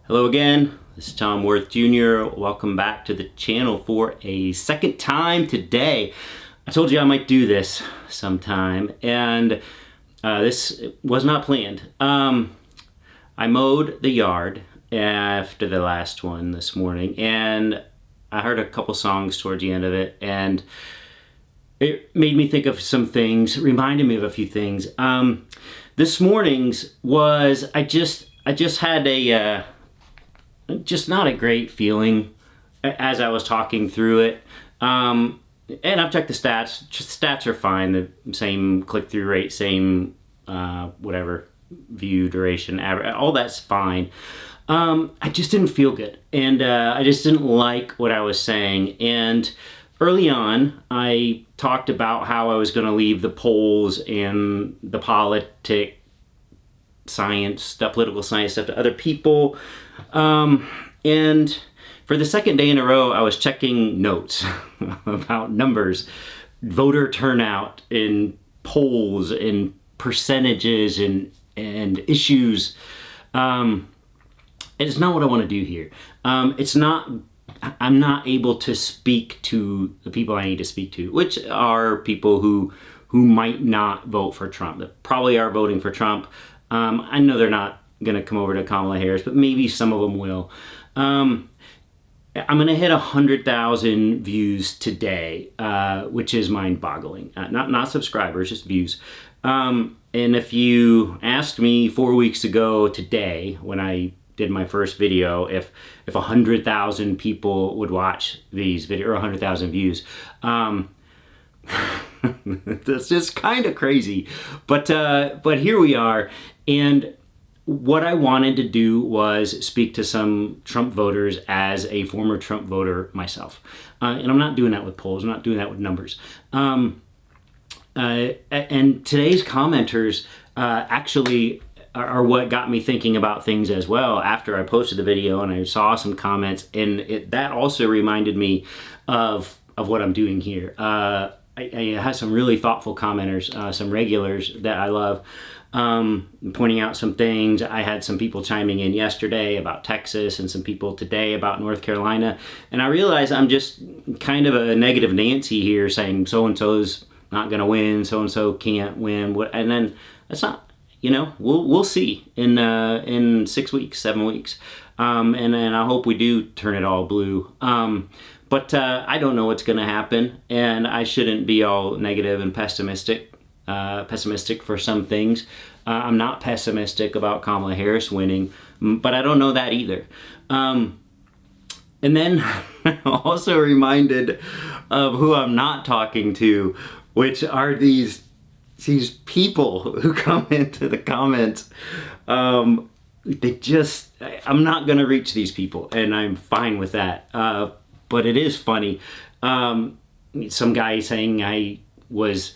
Hello again, this is Tom Worth Jr. Welcome back to the channel for a second time today. I told you I might do this sometime, and this was not planned. I mowed the yard after the last one this morning, and I heard a couple songs towards the end of it, and it made me think of some things, reminded me of a few things. This morning's was, I just had a just not a great feeling as I was talking through it. And I've checked the stats. Stats are fine. The same click-through rate, same whatever, view duration, average, all that's fine. I just didn't feel good. And I just didn't like what I was saying. And early on, I talked about how I was going to leave the polls and the political science stuff to other people. And for the second day in a row, I was checking notes about numbers, voter turnout in polls and percentages and issues. It's not what I want to do here. I'm not able to speak to the people I need to speak to, which are people who might not vote for Trump, that probably are voting for Trump. I know they're not going to come over to Kamala Harris, but maybe some of them will. I'm going to hit 100,000 views today, which is mind-boggling. Not subscribers, just views. And if you asked me 4 weeks ago today, when I did my first video, if 100,000 people would watch these videos, or 100,000 views, that's just kind of crazy. But here we are, and what I wanted to do was speak to some Trump voters as a former Trump voter myself. And I'm not doing that with polls. I'm not doing that with numbers. And today's commenters actually are what got me thinking about things as well after I posted the video and I saw some comments. And that also reminded me of what I'm doing here. I had some really thoughtful commenters, some regulars that I love, pointing out some things. I had some people chiming in yesterday about Texas and some people today about North Carolina. And I realized I'm just kind of a negative Nancy here, saying so-and-so's not going to win, so-and-so can't win. And then that's not, we'll see in 6 weeks, 7 weeks. And then I hope we do turn it all blue. But I don't know what's going to happen, and I shouldn't be all negative and pessimistic for some things. I'm not pessimistic about Kamala Harris winning, but I don't know that either. And then I'm also reminded of who I'm not talking to, which are these people who come into the comments. I'm not going to reach these people, and I'm fine with that. But it is funny. Some guy saying I was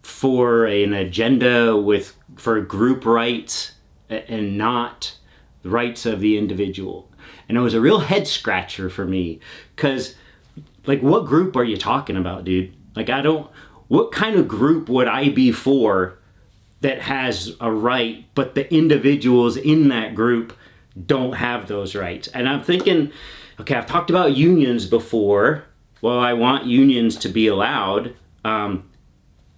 for an agenda for group rights and not the rights of the individual. And it was a real head scratcher for me, because what group are you talking about, dude? What kind of group would I be for that has a right, but the individuals in that group don't have those rights? And I'm thinking, okay, I've talked about unions before. Well, I want unions to be allowed,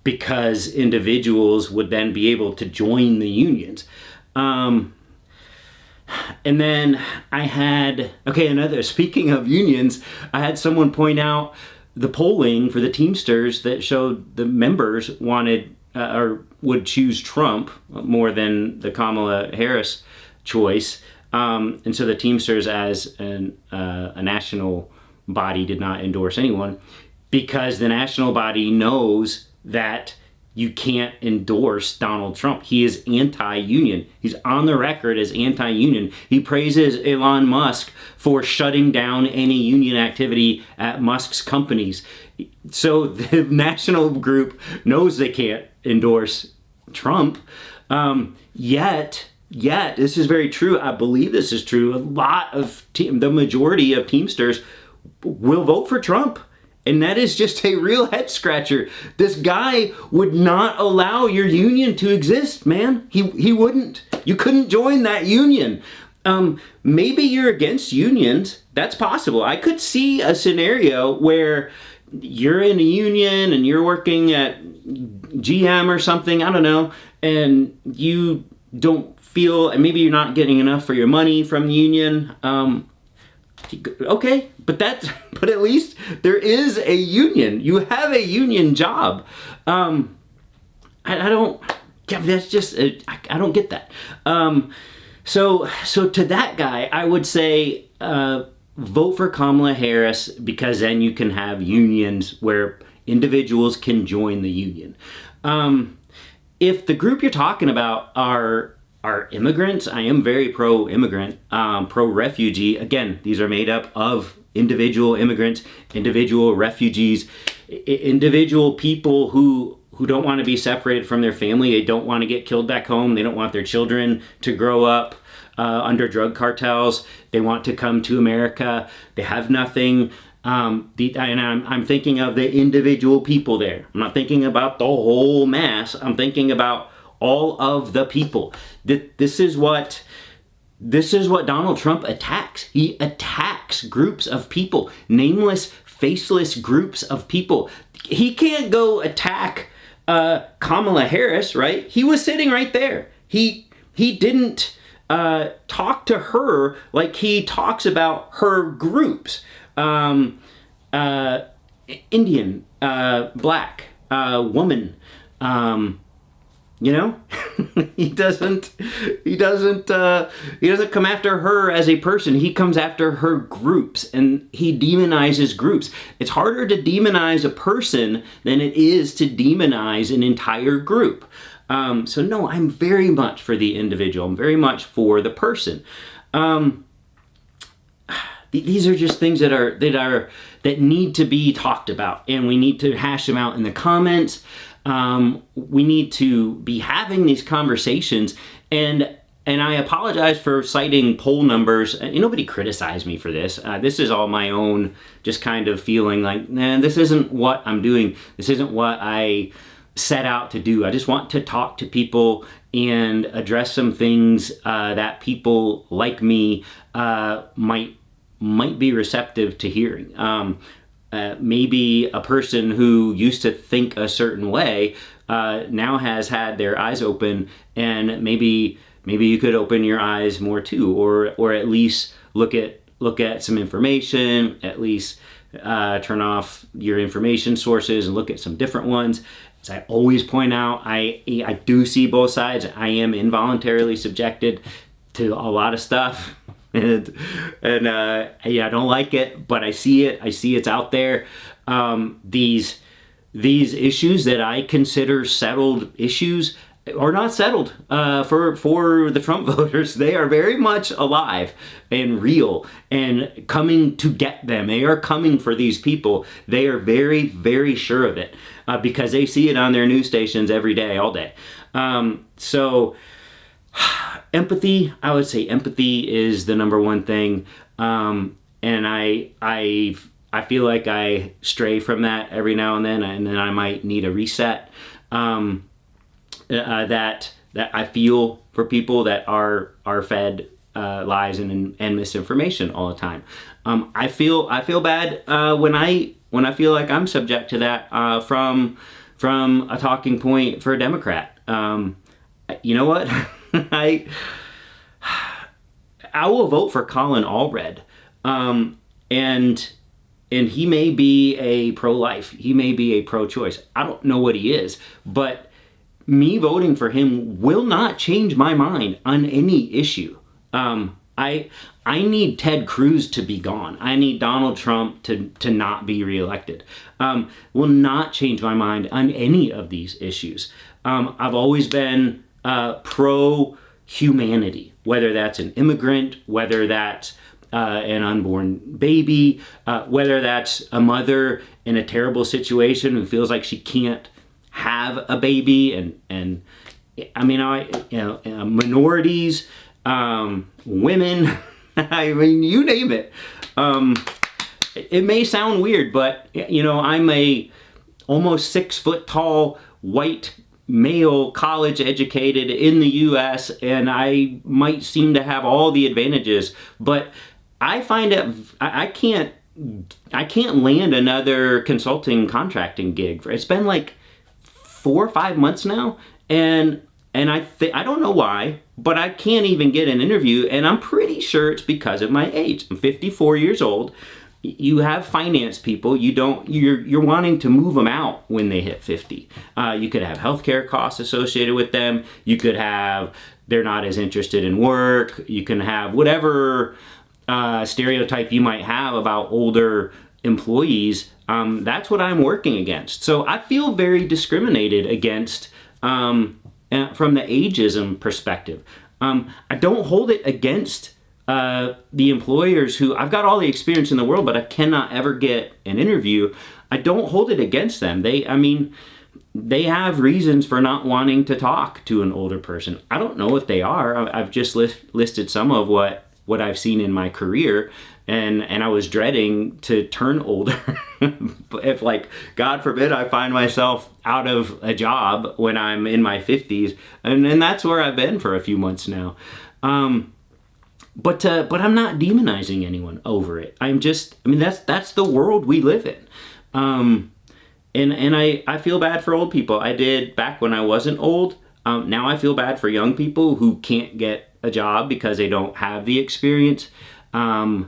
because individuals would then be able to join the unions. And then I had, speaking of unions, I had someone point out the polling for the Teamsters that showed the members wanted or would choose Trump more than the Kamala Harris choice. And so the Teamsters as a national body did not endorse anyone, because the national body knows that you can't endorse Donald Trump. He is anti-union. He's on the record as anti-union. He praises Elon Musk for shutting down any union activity at Musk's companies. So the national group knows they can't endorse Trump. Yet, this is very true. I believe this is true. A lot of the majority of Teamsters will vote for Trump. And that is just a real head scratcher. This guy would not allow your union to exist, man. He wouldn't. You couldn't join that union. Maybe you're against unions. That's possible. I could see a scenario where you're in a union and you're working at GM or something, I don't know, and you don't feel, and maybe you're not getting enough for your money from the union. Okay, but at least there is a union. You have a union job. I don't. Yeah, that's just I don't get that. So to that guy, I would say vote for Kamala Harris, because then you can have unions where individuals can join the union. If the group you're talking about are immigrants, I am very pro-immigrant, pro-refugee. Again, these are made up of individual immigrants, individual refugees, individual people who don't want to be separated from their family. They don't want to get killed back home. They don't want their children to grow up under drug cartels. They want to come to America. They have nothing. And I'm thinking of the individual people there. I'm not thinking about the whole mass. I'm thinking about all of the people. This is what Donald Trump attacks. He attacks groups of people, nameless, faceless groups of people. He can't go attack Kamala Harris, right? He was sitting right there. He didn't talk to her like he talks about her groups. Indian, black, woman, you know, he doesn't come after her as a person. He comes after her groups, and he demonizes groups. It's harder to demonize a person than it is to demonize an entire group. So no, I'm very much for the individual. I'm very much for the person. These are just things that need to be talked about, and we need to hash them out in the comments. We need to be having these conversations, and I apologize for citing poll numbers. And nobody criticized me for this. This is all my own, just kind of feeling like, nah, this isn't what I'm doing. This isn't what I set out to do. I just want to talk to people and address some things that people like me might be receptive to hearing. Maybe a person who used to think a certain way now has had their eyes open, and maybe you could open your eyes more too, or at least look at some information, at least turn off your information sources and look at some different ones. As I always point out, I do see both sides. I am involuntarily subjected to a lot of stuff. And I don't like it, but I see it. I see it's out there. These issues that I consider settled issues are not settled for the Trump voters. They are very much alive and real and coming to get them. They are coming for these people. They are very, very sure of it because they see it on their news stations every day, all day. So empathy, I would say empathy is the number one thing. And I feel like I stray from that every now and then I might need a reset. That I feel for people that are fed lies and misinformation all the time. I feel bad when I feel like I'm subject to that from a talking point for a Democrat. You know what? I will vote for Colin Allred, and he may be a pro-life. He may be a pro-choice. I don't know what he is, but me voting for him will not change my mind on any issue. I need Ted Cruz to be gone. I need Donald Trump to not be reelected. Will not change my mind on any of these issues. I've always been pro-humanity, whether that's an immigrant, whether that's an unborn baby, whether that's a mother in a terrible situation who feels like she can't have a baby, and I mean, minorities, women, I mean, you name it. It may sound weird, but you know, I'm a almost 6 foot tall white male, college educated in the US, and I might seem to have all the advantages, but I find it, I can't land another consulting contracting gig. It's been like 4 or 5 months now, and I don't know why, but I can't even get an interview, and I'm pretty sure it's because of my age. I'm 54 years old. You have finance people, you're wanting to move them out when they hit 50. You could have healthcare costs associated with them. You could have, they're not as interested in work. You can have whatever stereotype you might have about older employees. That's what I'm working against. So I feel very discriminated against from the ageism perspective. I don't hold it against the employers who, I've got all the experience in the world, but I cannot ever get an interview. I don't hold it against them. They have reasons for not wanting to talk to an older person. I don't know what they are. I've just listed some of what I've seen in my career, and I was dreading to turn older. If, like, God forbid, I find myself out of a job when I'm in my 50s, and that's where I've been for a few months now. But I'm not demonizing anyone over it. That's the world we live in. And I feel bad for old people. I did back when I wasn't old. Now I feel bad for young people who can't get a job because they don't have the experience. I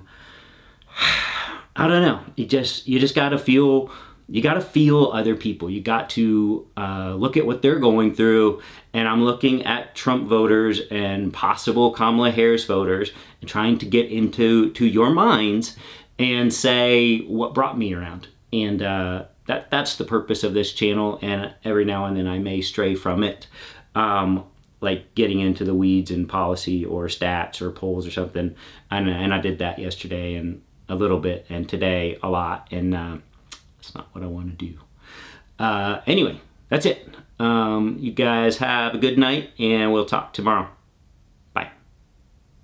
don't know. You just gotta feel. You gotta feel other people. You got to look at what they're going through. And I'm looking at Trump voters and possible Kamala Harris voters and trying to get into your minds and say what brought me around. And that's the purpose of this channel. And every now and then I may stray from it, like getting into the weeds in policy or stats or polls or something. And I did that yesterday and a little bit, and today a lot. And that's not what I want to do. Anyway, that's it. You guys have a good night, and we'll talk tomorrow.